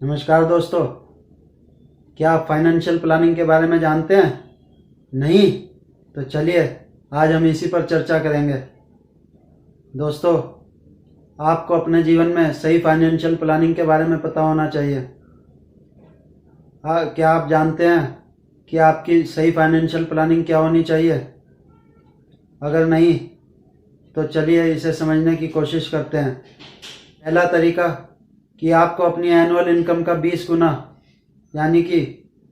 नमस्कार दोस्तों, क्या आप फाइनेंशियल प्लानिंग के बारे में जानते हैं? नहीं? तो चलिए आज हम इसी पर चर्चा करेंगे। दोस्तों, आपको अपने जीवन में सही फाइनेंशियल प्लानिंग के बारे में पता होना चाहिए। क्या आप जानते हैं कि आपकी सही फाइनेंशियल प्लानिंग क्या होनी चाहिए? अगर नहीं तो चलिए इसे समझने की कोशिश करते हैं। पहला तरीका कि आपको अपनी एनुअल इनकम का 20 गुना, यानी कि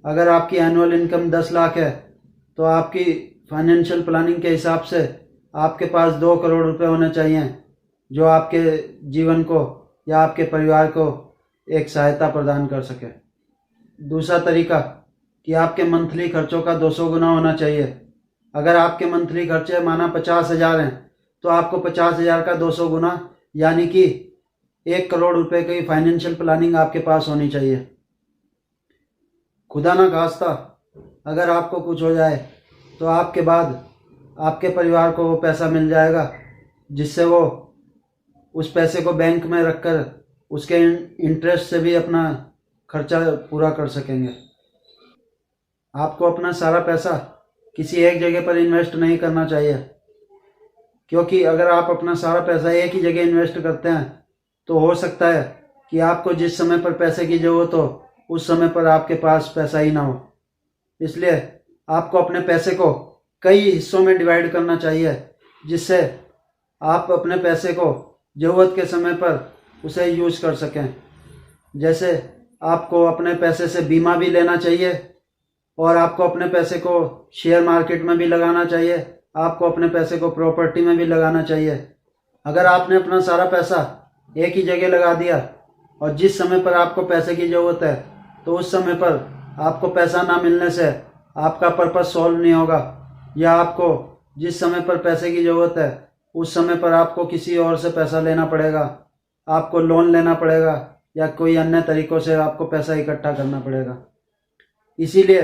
अगर आपकी एनुअल इनकम 10 लाख है तो आपकी फाइनेंशियल प्लानिंग के हिसाब से आपके पास 2 करोड़ रुपए होने चाहिए, जो आपके जीवन को या आपके परिवार को एक सहायता प्रदान कर सके। दूसरा तरीका कि आपके मंथली खर्चों का 200 गुना होना चाहिए। अगर आपके मंथली खर्चे माना 50,000 हैं तो आपको 50,000 का 200 गुना, यानी कि 1 करोड़ रुपए की फाइनेंशियल प्लानिंग आपके पास होनी चाहिए। खुदा ना खास्ता अगर आपको कुछ हो जाए तो आपके बाद आपके परिवार को वो पैसा मिल जाएगा जिससे वो उस पैसे को बैंक में रखकर उसके इंटरेस्ट से भी अपना खर्चा पूरा कर सकेंगे। आपको अपना सारा पैसा किसी एक जगह पर इन्वेस्ट नहीं करना चाहिए, क्योंकि अगर आप अपना सारा पैसा एक ही जगह इन्वेस्ट करते हैं तो हो सकता है कि आपको जिस समय पर पैसे की ज़रूरत हो उस समय पर आपके पास पैसा ही ना हो। इसलिए आपको अपने पैसे को कई हिस्सों में डिवाइड करना चाहिए, जिससे आप अपने पैसे को ज़रूरत के समय पर उसे यूज़ कर सकें। जैसे आपको अपने पैसे से बीमा भी लेना चाहिए, और आपको अपने पैसे को शेयर मार्केट में भी लगाना चाहिए, आपको अपने पैसे को प्रॉपर्टी में भी लगाना चाहिए। अगर आपने अपना सारा पैसा एक ही जगह लगा दिया और जिस समय पर आपको पैसे की ज़रूरत है तो उस समय पर आपको पैसा ना मिलने से आपका पर्पस सॉल्व नहीं होगा, या आपको जिस समय पर पैसे की ज़रूरत है उस समय पर आपको किसी और से पैसा लेना पड़ेगा, आपको लोन लेना पड़ेगा या कोई अन्य तरीक़ों से आपको पैसा इकट्ठा करना पड़ेगा। इसीलिए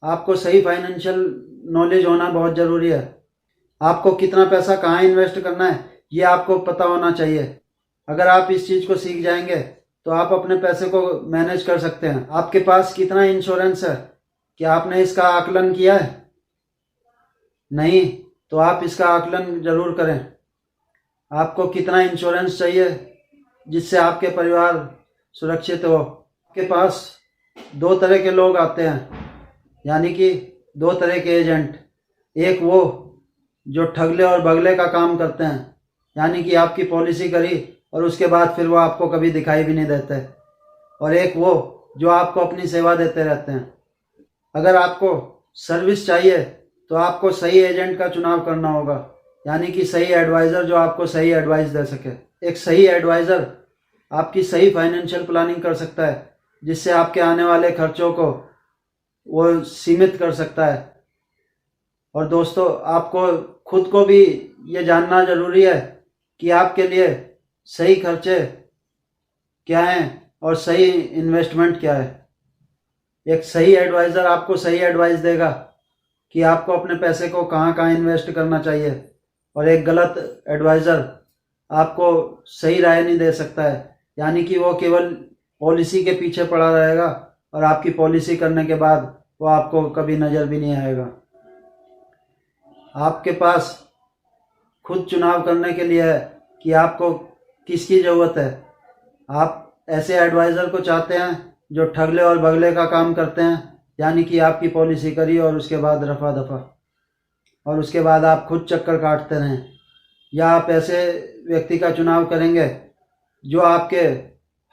आपको सही फाइनेंशियल नॉलेज होना बहुत ज़रूरी है। आपको कितना पैसा कहाँ इन्वेस्ट करना है ये आपको पता होना चाहिए। अगर आप इस चीज़ को सीख जाएंगे तो आप अपने पैसे को मैनेज कर सकते हैं। आपके पास कितना इंश्योरेंस है, क्या आपने इसका आकलन किया है? नहीं? तो आप इसका आकलन ज़रूर करें। आपको कितना इंश्योरेंस चाहिए जिससे आपके परिवार सुरक्षित हो? आपके पास 2 तरह के लोग आते हैं, यानी कि 2 तरह के एजेंट। एक वो जो ठगले और भगले का काम करते हैं, यानी कि आपकी पॉलिसी करी और उसके बाद फिर वो आपको कभी दिखाई भी नहीं देते, और एक वो जो आपको अपनी सेवा देते रहते हैं। अगर आपको सर्विस चाहिए तो आपको सही एजेंट का चुनाव करना होगा, यानी कि सही एडवाइज़र जो आपको सही एडवाइस दे सके। एक सही एडवाइज़र आपकी सही फाइनेंशियल प्लानिंग कर सकता है, जिससे आपके आने वाले खर्चों को वो सीमित कर सकता है। और दोस्तों, आपको खुद को भी ये जानना ज़रूरी है कि आपके लिए सही खर्चे क्या हैं और सही इन्वेस्टमेंट क्या है। एक सही एडवाइज़र आपको सही एडवाइस देगा कि आपको अपने पैसे को कहाँ कहाँ इन्वेस्ट करना चाहिए, और एक गलत एडवाइज़र आपको सही राय नहीं दे सकता है, यानी कि वो केवल पॉलिसी के पीछे पड़ा रहेगा और आपकी पॉलिसी करने के बाद वो आपको कभी नज़र भी नहीं आएगा। आपके पास खुद चुनाव करने के लिए है कि आपको किसकी ज़रूरत है। आप ऐसे एडवाइज़र को चाहते हैं जो ठगले और भगले का काम करते हैं, यानी कि आपकी पॉलिसी करी और उसके बाद रफा दफा, और उसके बाद आप खुद चक्कर काटते रहें, या आप ऐसे व्यक्ति का चुनाव करेंगे जो आपके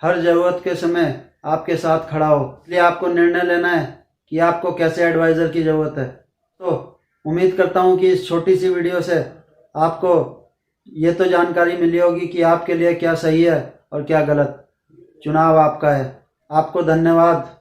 हर ज़रूरत के समय आपके साथ खड़ा हो। इसलिए आपको निर्णय लेना है कि आपको कैसे एडवाइज़र की ज़रूरत है। तो उम्मीद करता हूँ कि इस छोटी सी वीडियो से आपको ये तो जानकारी मिली होगी कि आपके लिए क्या सही है और क्या गलत। चुनाव आपका है। आपको धन्यवाद।